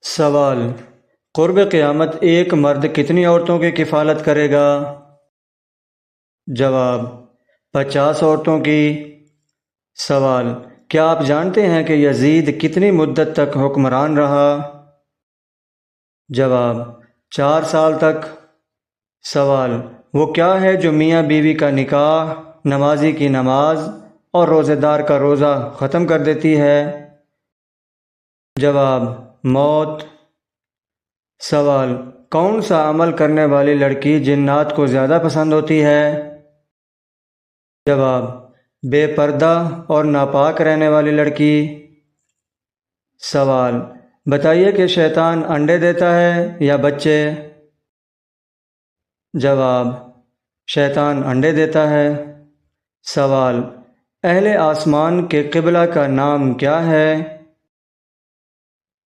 سوال: قرب قیامت ایک مرد کتنی عورتوں کی کفالت کرے گا؟ جواب: 50 عورتوں کی۔ سوال: کیا آپ جانتے ہیں کہ یزید کتنی مدت تک حکمران رہا؟ جواب: 4 سال تک۔ سوال: وہ کیا ہے جو میاں بیوی کا نکاح، نمازی کی نماز اور روزہ دار کا روزہ ختم کر دیتی ہے؟ جواب: موت۔ سوال: کون سا عمل کرنے والی لڑکی جنات کو زیادہ پسند ہوتی ہے؟ جواب: بے پردہ اور ناپاک رہنے والی لڑکی۔ سوال: بتائیے کہ شیطان انڈے دیتا ہے یا بچے؟ جواب: شیطان انڈے دیتا ہے۔ سوال: اہل آسمان کے قبلہ کا نام کیا ہے؟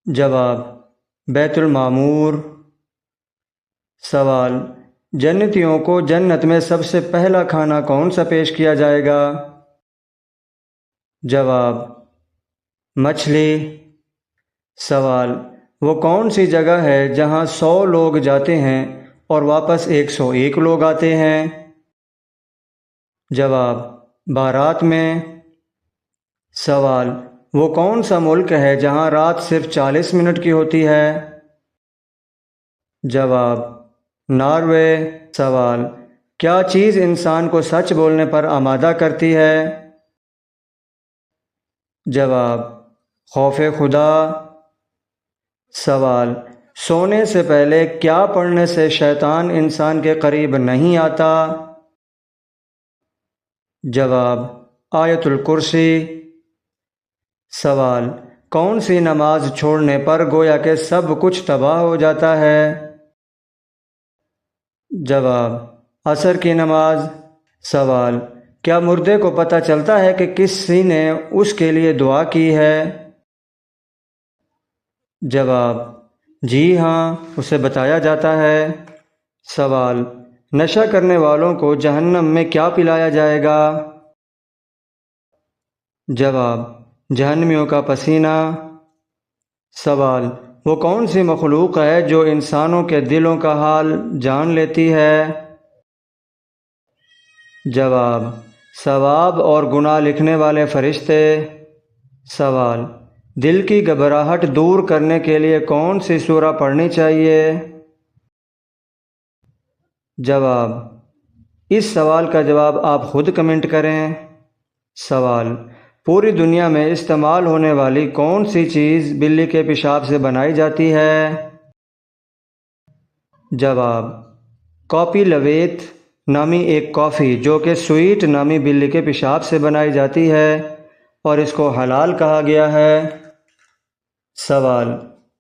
جواب: بیت المعمور۔ سوال: جنتیوں کو جنت میں سب سے پہلا کھانا کون سا پیش کیا جائے گا؟ جواب: مچھلی۔ سوال: وہ کون سی جگہ ہے جہاں 100 لوگ جاتے ہیں اور واپس 101 لوگ آتے ہیں؟ جواب: بارات میں۔ سوال: وہ کون سا ملک ہے جہاں رات صرف 40 منٹ کی ہوتی ہے؟ جواب: ناروے۔ سوال: کیا چیز انسان کو سچ بولنے پر آمادہ کرتی ہے؟ جواب: خوف خدا۔ سوال: سونے سے پہلے کیا پڑھنے سے شیطان انسان کے قریب نہیں آتا؟ جواب: آیت الکرسی۔ سوال: کون سی نماز چھوڑنے پر گویا کہ سب کچھ تباہ ہو جاتا ہے؟ جواب: عصر کی نماز۔ سوال: کیا مردے کو پتہ چلتا ہے کہ کسی نے اس کے لیے دعا کی ہے؟ جواب: جی ہاں، اسے بتایا جاتا ہے۔ سوال: نشہ کرنے والوں کو جہنم میں کیا پلایا جائے گا؟ جواب: جہنمیوں کا پسینہ۔ سوال: وہ کون سی مخلوق ہے جو انسانوں کے دلوں کا حال جان لیتی ہے؟ جواب: ثواب اور گناہ لکھنے والے فرشتے۔ سوال: دل کی گھبراہٹ دور کرنے کے لیے کون سی سورہ پڑھنی چاہیے؟ جواب: اس سوال کا جواب آپ خود کمنٹ کریں۔ سوال: پوری دنیا میں استعمال ہونے والی کون سی چیز بلی کے پیشاب سے بنائی جاتی ہے؟ جواب: کاپی لویت نامی ایک کافی جو کہ سویٹ نامی بلی کے پیشاب سے بنائی جاتی ہے اور اس کو حلال کہا گیا ہے۔ سوال: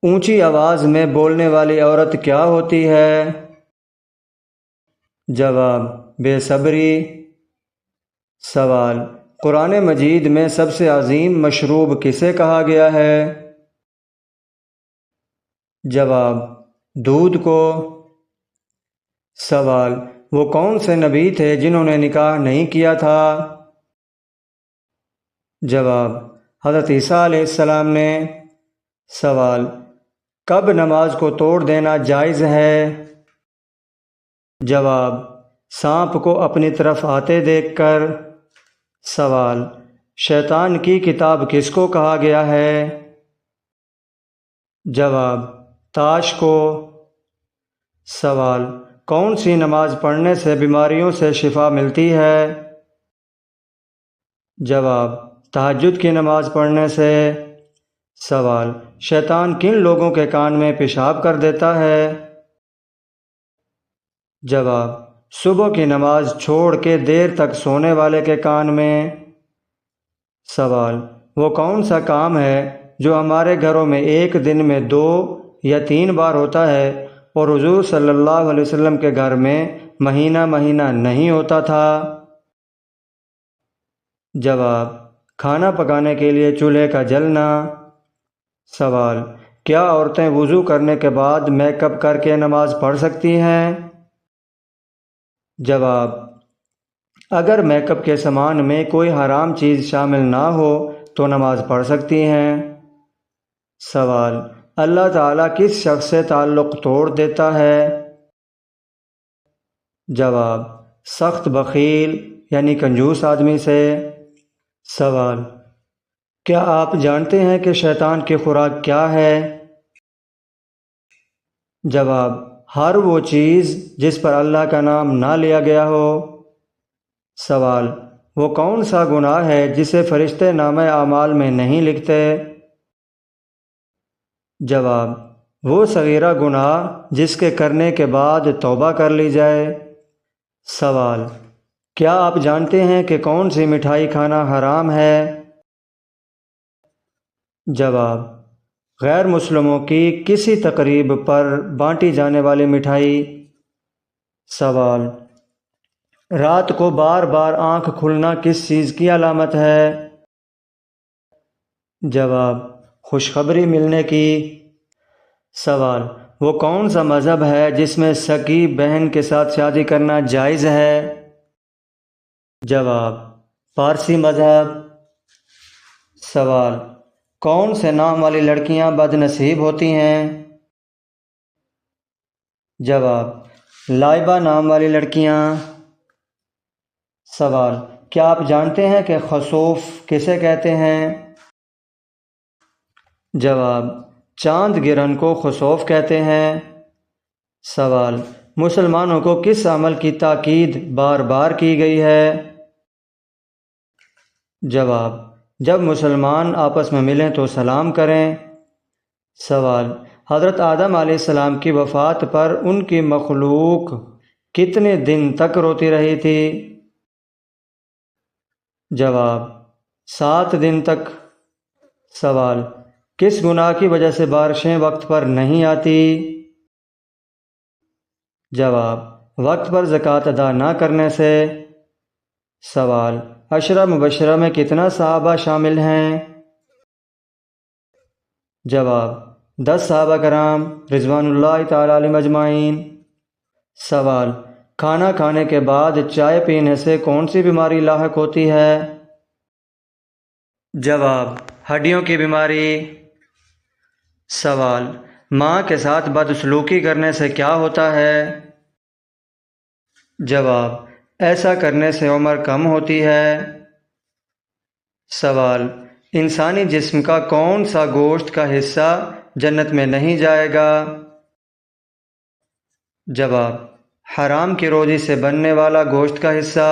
اونچی آواز میں بولنے والی عورت کیا ہوتی ہے؟ جواب: بے صبری۔ سوال: قرآن مجید میں سب سے عظیم مشروب کسے کہا گیا ہے؟ جواب: دودھ کو۔ سوال: وہ کون سے نبی تھے جنہوں نے نکاح نہیں کیا تھا؟ جواب: حضرت عیسیٰ علیہ السلام نے۔ سوال: کب نماز کو توڑ دینا جائز ہے؟ جواب: سانپ کو اپنی طرف آتے دیکھ کر۔ سوال: شیطان کی کتاب کس کو کہا گیا ہے؟ جواب: تاش کو۔ سوال: کون سی نماز پڑھنے سے بیماریوں سے شفا ملتی ہے؟ جواب: تہجد کی نماز پڑھنے سے۔ سوال: شیطان کن لوگوں کے کان میں پیشاب کر دیتا ہے؟ جواب: صبح کی نماز چھوڑ کے دیر تک سونے والے کے کان میں۔ سوال: وہ کون سا کام ہے جو ہمارے گھروں میں ایک دن میں 2 یا 3 بار ہوتا ہے اور حضور صلی اللہ علیہ وسلم کے گھر میں مہینہ مہینہ نہیں ہوتا تھا؟ جواب: کھانا پکانے کے لیے چولہے کا جلنا۔ سوال: کیا عورتیں وضو کرنے کے بعد میک اپ کر کے نماز پڑھ سکتی ہیں؟ جواب: اگر میک اپ کے سامان میں کوئی حرام چیز شامل نہ ہو تو نماز پڑھ سکتی ہیں۔ سوال: اللہ تعالیٰ کس شخص سے تعلق توڑ دیتا ہے؟ جواب: سخت بخیل یعنی کنجوس آدمی سے۔ سوال: کیا آپ جانتے ہیں کہ شیطان کی خوراک کیا ہے؟ جواب: ہر وہ چیز جس پر اللہ کا نام نہ لیا گیا ہو۔ سوال: وہ کون سا گناہ ہے جسے فرشتے نامہ اعمال میں نہیں لکھتے؟ جواب: وہ صغیرہ گناہ جس کے کرنے کے بعد توبہ کر لی جائے۔ سوال: کیا آپ جانتے ہیں کہ کون سی مٹھائی کھانا حرام ہے؟ جواب: غیر مسلموں کی کسی تقریب پر بانٹی جانے والی مٹھائی۔ سوال: رات کو بار بار آنکھ کھلنا کس چیز کی علامت ہے؟ جواب: خوشخبری ملنے کی۔ سوال: وہ کون سا مذہب ہے جس میں سکی بہن کے ساتھ شادی کرنا جائز ہے؟ جواب: پارسی مذہب۔ سوال: کون سے نام والی لڑکیاں بد نصیب ہوتی ہیں؟ جواب: لائبہ نام والی لڑکیاں۔ سوال: کیا آپ جانتے ہیں کہ خسوف کسے کہتے ہیں؟ جواب: چاند گرہن کو خسوف کہتے ہیں۔ سوال: مسلمانوں کو کس عمل کی تاکید بار بار کی گئی ہے؟ جواب: جب مسلمان آپس میں ملیں تو سلام کریں۔ سوال: حضرت آدم علیہ السلام کی وفات پر ان کی مخلوق کتنے دن تک روتی رہی تھی؟ جواب: 7 دن تک۔ سوال: کس گناہ کی وجہ سے بارشیں وقت پر نہیں آتی؟ جواب: وقت پر زکوٰۃ ادا نہ کرنے سے۔ سوال: عشرہ مبشرہ میں کتنا صحابہ شامل ہیں؟ جواب: 10 صحابہ کرام رضوان اللہ تعالی علیہم اجمعین۔ سوال: کھانا کھانے کے بعد چائے پینے سے کون سی بیماری لاحق ہوتی ہے؟ جواب: ہڈیوں کی بیماری۔ سوال: ماں کے ساتھ بدسلوکی کرنے سے کیا ہوتا ہے؟ جواب: ایسا کرنے سے عمر کم ہوتی ہے۔ سوال: انسانی جسم کا کون سا گوشت کا حصہ جنت میں نہیں جائے گا؟ جواب: حرام کی روزی سے بننے والا گوشت کا حصہ۔